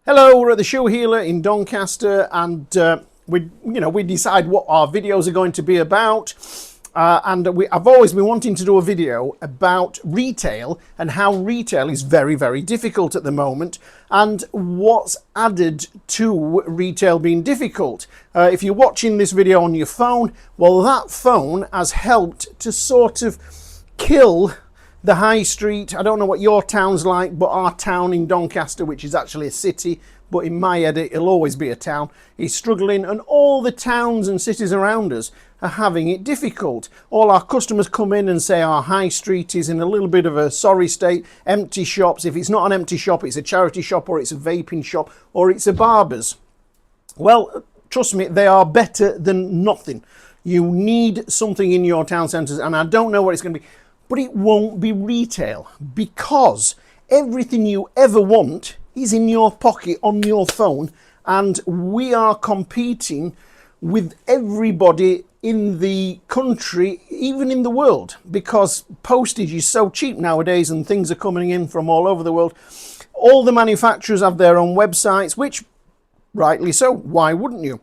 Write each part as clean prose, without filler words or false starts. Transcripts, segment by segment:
Hello, we're at the Shoe Healer in Doncaster, and we decide what our videos are going to be about. I've always been wanting to do a video about retail and how retail is very, very difficult at the moment, and what's added to retail being difficult. If you're watching this video on your phone, well, that phone has helped to sort of kill the high street. I don't know what your town's like, but our town in Doncaster, which is actually a city, but in my head it'll always be a town, is struggling, and all the towns and cities around us are having it difficult. All our customers come in and say our high street is in a little bit of a sorry state, empty shops. If it's not an empty shop, it's a charity shop, or it's a vaping shop, or it's a barber's. Well, trust me, they are better than nothing. You need something in your town centres, and I don't know what it's going to be. But it won't be retail, because everything you ever want is in your pocket on your phone, and we are competing with everybody in the country, even in the world, because postage is so cheap nowadays and things are coming in from all over the world. All the manufacturers have their own websites, which rightly so, why wouldn't you?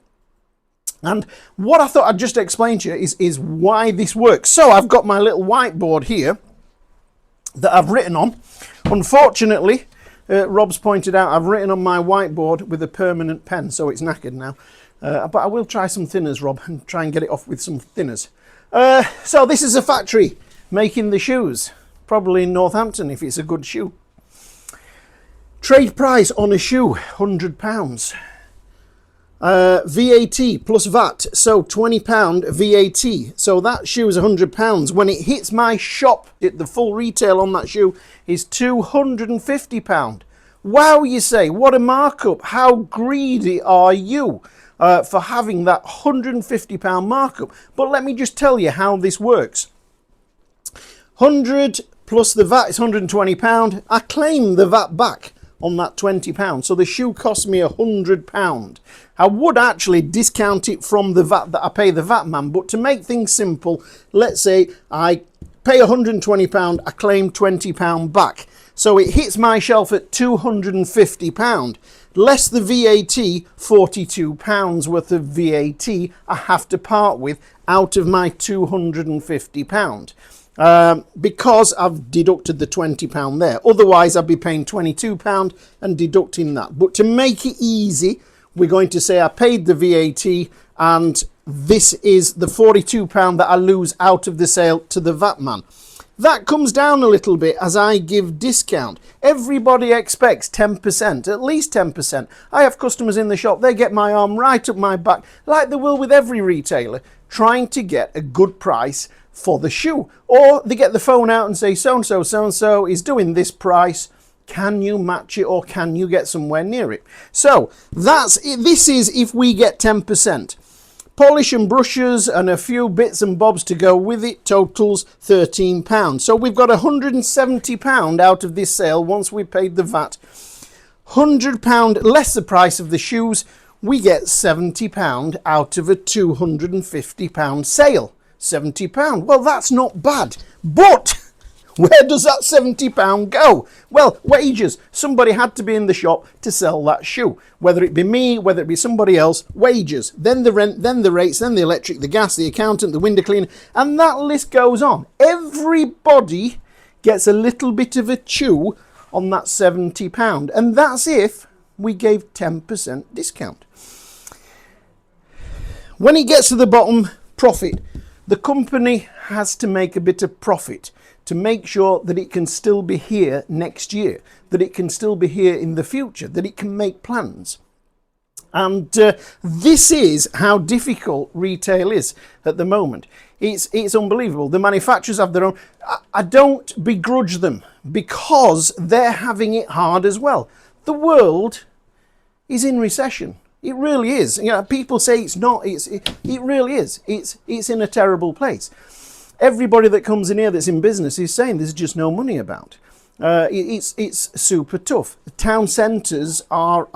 And what I thought I'd just explain to you is why this works. So I've got my little whiteboard here that I've written on. Unfortunately, Rob's pointed out I've written on my whiteboard with a permanent pen, so it's knackered now. But I will try some thinners, Rob, and try and get it off with some thinners. So this is a factory making the shoes, probably in Northampton if it's a good shoe. Trade price on a shoe, £100. VAT plus VAT, so £20 VAT, so that shoe is £100. When it hits my shop, the full retail on that shoe is £250. Wow, you say, what a markup. How greedy are you for having that £150 markup? But let me just tell you how this works. 100 plus the VAT is £120. I claim the VAT back on that £20, so the shoe cost me £100. I would actually discount it from the VAT that I pay the VAT man, but to make things simple, let's say I pay £120, I claim £20 back, so it hits my shelf at £250, less the VAT, £42 worth of VAT I have to part with out of my £250. Because I've deducted the £20 there. Otherwise I'd be paying £22 and deducting that. But to make it easy, we're going to say I paid the VAT, and this is the £42 that I lose out of the sale to the VAT man. That comes down a little bit as I give discount. Everybody expects 10%, at least 10%. I have customers in the shop, they get my arm right up my back, like they will with every retailer, trying to get a good price for the shoe. Or they get the phone out and say, so-and-so is doing this price. Can you match it, or can you get somewhere near it? So this is if we get 10%. Polish and brushes and a few bits and bobs to go with it totals £13. So we've got £170 out of this sale once we paid the VAT. £100 less the price of the shoes, we get £70 out of a £250 sale. £70. Well, that's not bad. But where does that £70 go? Well, wages. Somebody had to be in the shop to sell that shoe. Whether it be me, whether it be somebody else, wages. Then the rent, then the rates, then the electric, the gas, the accountant, the window cleaner, and that list goes on. Everybody gets a little bit of a chew on that £70. And that's if we gave 10% discount. When it gets to the bottom, profit. The company has to make a bit of profit to make sure that it can still be here next year, that it can still be here in the future, that it can make plans. And this is how difficult retail is at the moment. It's unbelievable. The manufacturers have their own. I don't begrudge them, because they're having it hard as well. The world is in recession. It really is. You know, people say it's not. It really is. It's in a terrible place. Everybody that comes in here that's in business is saying there's just no money about. It's super tough. The town centres are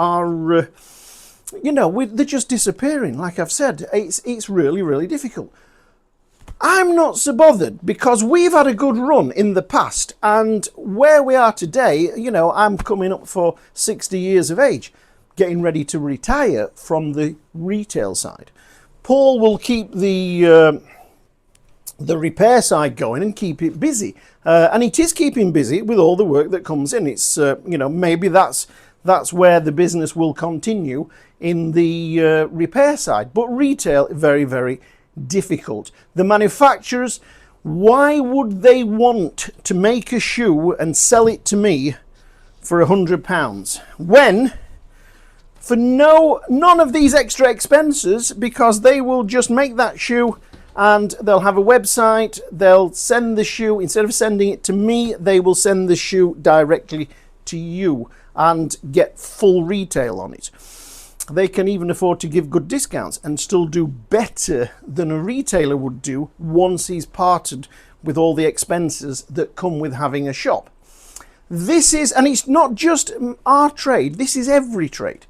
they're just disappearing. Like I've said, it's really, really difficult. I'm not so bothered, because we've had a good run in the past, and where we are today, I'm coming up for 60 years of age. getting ready to retire from the retail side. Paul will keep the repair side going and keep it busy, and it is keeping busy with all the work that comes in. It's maybe that's where the business will continue, in the repair side, but retail, very, very difficult. The manufacturers, why would they want to make a shoe and sell it to me for £100 when, for none of these extra expenses, because they will just make that shoe and they'll have a website, they'll send the shoe, instead of sending it to me, they will send the shoe directly to you and get full retail on it. They can even afford to give good discounts and still do better than a retailer would do once he's parted with all the expenses that come with having a shop. This is, and it's not just our trade, this is every trade.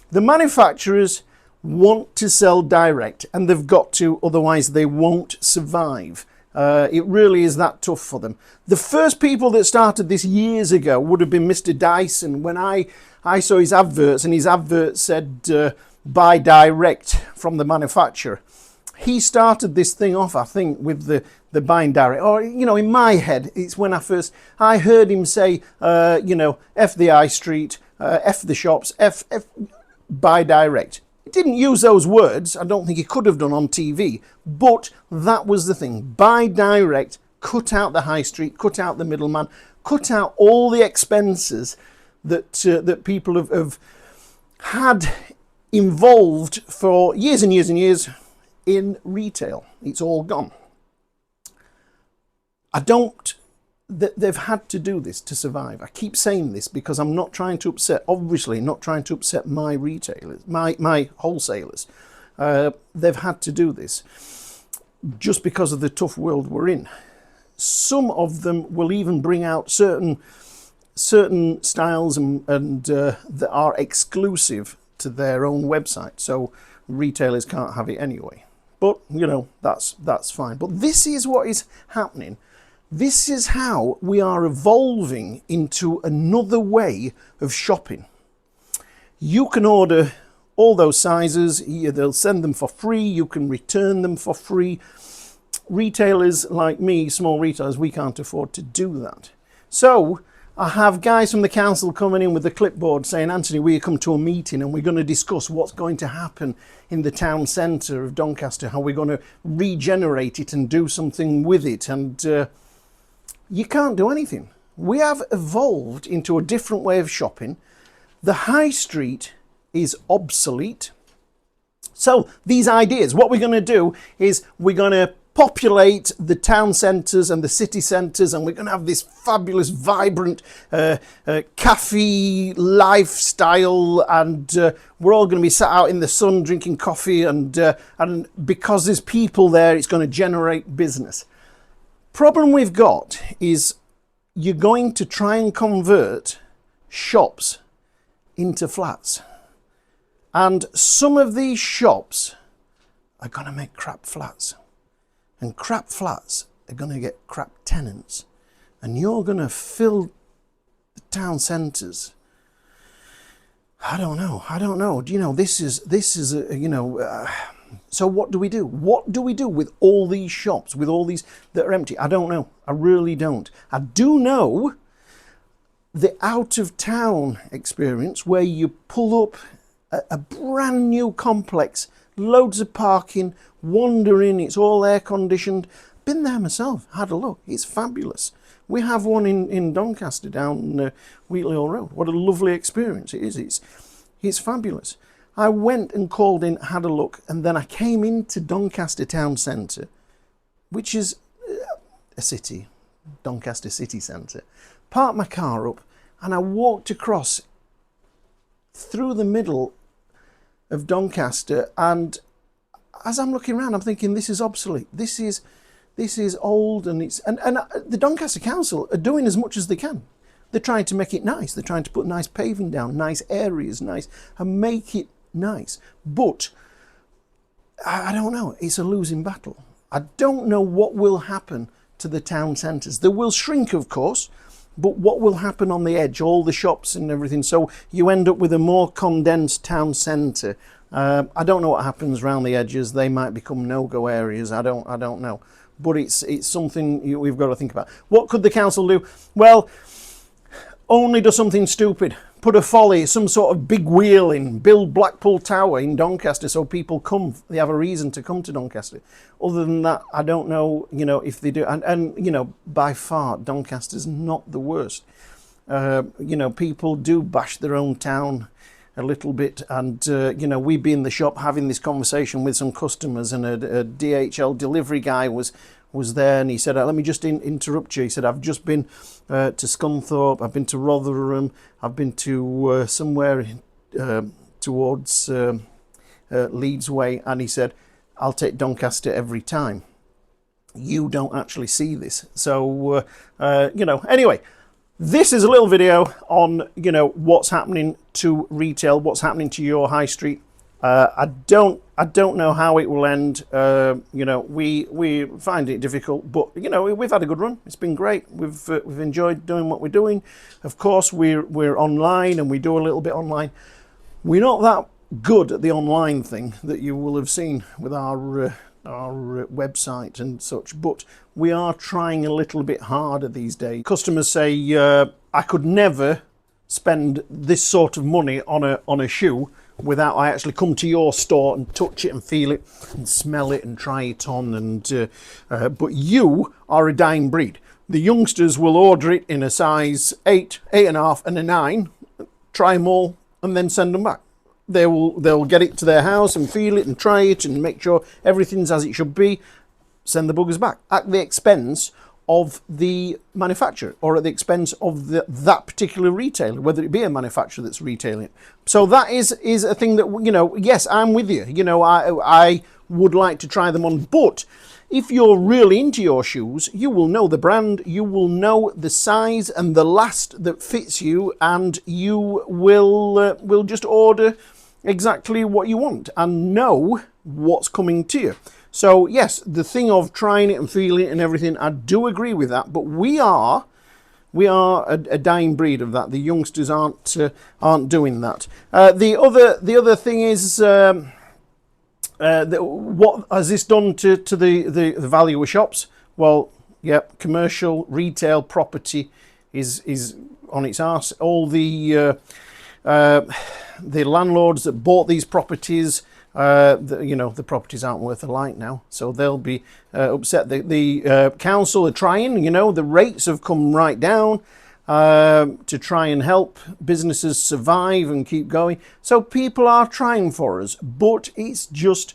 The manufacturers want to sell direct, and they've got to, otherwise they won't survive. It really is that tough for them. The first people that started this years ago would have been Mr. Dyson. When I saw his adverts, and his advert said buy direct from the manufacturer, he started this thing off, I think, with the buying direct. Or, in my head, it's when I heard him say, F the high street, F the shops, F buy direct. He didn't use those words. I don't think he could have done on TV, but that was the thing. Buy direct, cut out the high street, cut out the middleman, cut out all the expenses that people have had involved for years and years and years in retail. It's all gone. They've had to do this to survive. I keep saying this because I'm not trying to upset, obviously not trying to upset my retailers, my wholesalers. They've had to do this just because of the tough world we're in. Some of them will even bring out certain styles and that are exclusive to their own website, so retailers can't have it anyway. But that's fine. But this is what is happening. This is how we are evolving into another way of shopping. You can order all those sizes, they'll send them for free, you can return them for free. Retailers like me, small retailers, we can't afford to do that. So I have guys from the council coming in with the clipboard saying, Anthony, will you come to a meeting and we're going to discuss what's going to happen in the town centre of Doncaster, how we're going to regenerate it and do something with it. And you can't do anything. We have evolved into a different way of shopping. The high street is obsolete. So these ideas, what we're going to do is we're going to populate the town centres and the city centres, and we're going to have this fabulous, vibrant cafe lifestyle, and we're all going to be sat out in the sun drinking coffee, and because there's people there, it's going to generate business. Problem we've got is you're going to try and convert shops into flats, and some of these shops are going to make crap flats, and crap flats are going to get crap tenants, and you're going to fill the town centres. I don't know. Do you know, this is so what do we do? What do we do with all these shops, with all these that are empty? I don't know. I really don't. I do know the out of town experience where you pull up a brand new complex, loads of parking, wandering, it's all air conditioned. Been there myself, had a look. It's fabulous. We have one in Doncaster down Wheatley Hall Road. What a lovely experience it is. It's fabulous. I went and called in, had a look, and then I came into Doncaster town centre, which is a city, Doncaster city centre, parked my car up, and I walked across through the middle of Doncaster, and as I'm looking around, I'm thinking, this is obsolete. This is old, and the Doncaster Council are doing as much as they can. They're trying to make it nice. They're trying to put nice paving down, nice areas, and make it nice. But I don't know. It's a losing battle. I don't know what will happen to the town centres. They will shrink, of course, But what will happen on the edge, all the shops and everything, so you end up with a more condensed town centre. I don't know what happens around the edges. They might become no-go areas. I don't know. But it's something we've got to think about. What could the council do? Well, only do something stupid. Put a folly, some sort of big wheel in, build Blackpool Tower in Doncaster so people come, they have a reason to come to Doncaster. Other than that, I don't know, if they do. And by far, Doncaster's not the worst. People do bash their own town a little bit, and we'd be in the shop having this conversation with some customers, and a DHL delivery guy was there, and he said, let me just interrupt you. He said, I've just been to Scunthorpe, I've been to Rotherham, I've been to somewhere towards Leeds way, and he said, I'll take Doncaster every time. You don't actually see this. So, anyway, this is a little video on, what's happening to retail, what's happening to your high street. I don't know how it will end. We find it difficult, but we've had a good run. It's been great. We've enjoyed doing what we're doing. Of course, we're online and we do a little bit online. We're not that good at the online thing that you will have seen with our website and such, but we are trying a little bit harder these days. Customers say, I could never spend this sort of money on a shoe without I actually come to your store and touch it and feel it and smell it and try it on. And but you are a dying breed. The youngsters will order it in a size 8, 8.5 and a 9, try them all and then send them back. They'll get it to their house and feel it and try it and make sure everything's as it should be, send the buggers back at the expense of the manufacturer or at the expense of that particular retailer, whether it be a manufacturer that's retailing it. So that is a thing that, yes, I'm with you. I would like to try them on, but if you're really into your shoes, you will know the brand, you will know the size and the last that fits you, and you will just order exactly what you want and know what's coming to you. So yes, the thing of trying it and feeling it and everything, I do agree with that, but we are a dying breed of that. The youngsters aren't doing that. The other thing is, what has this done to the value of shops? Well, yeah, commercial retail property is on its arse. All the landlords that bought these properties, the properties aren't worth a light now, so they'll be upset. The council are trying, the rates have come right down to try and help businesses survive and keep going. So people are trying for us, but it's just,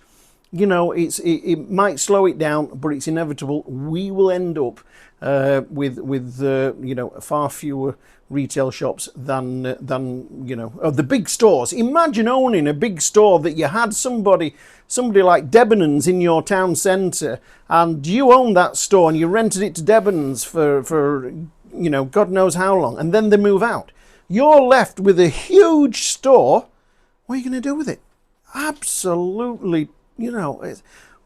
it might slow it down, but it's inevitable. We will end up with far fewer retail shops than of the big stores. Imagine owning a big store that you had somebody like Debenhams in your town centre, and you own that store and you rented it to Debenhams for God knows how long, and then they move out. You're left with a huge store. What are you going to do with it? Absolutely,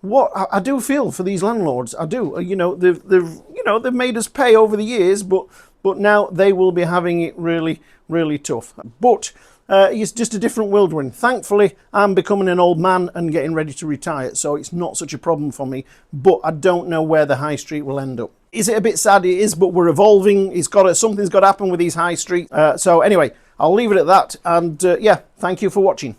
what I do feel for these landlords. I do. They've made us pay over the years, but now they will be having it really, really tough. But it's just a different world we're in. Thankfully, I'm becoming an old man and getting ready to retire, so it's not such a problem for me. But I don't know where the high street will end up. Is it a bit sad? It is, but we're evolving. Something's got to happen with these high streets. So anyway, I'll leave it at that. And thank you for watching.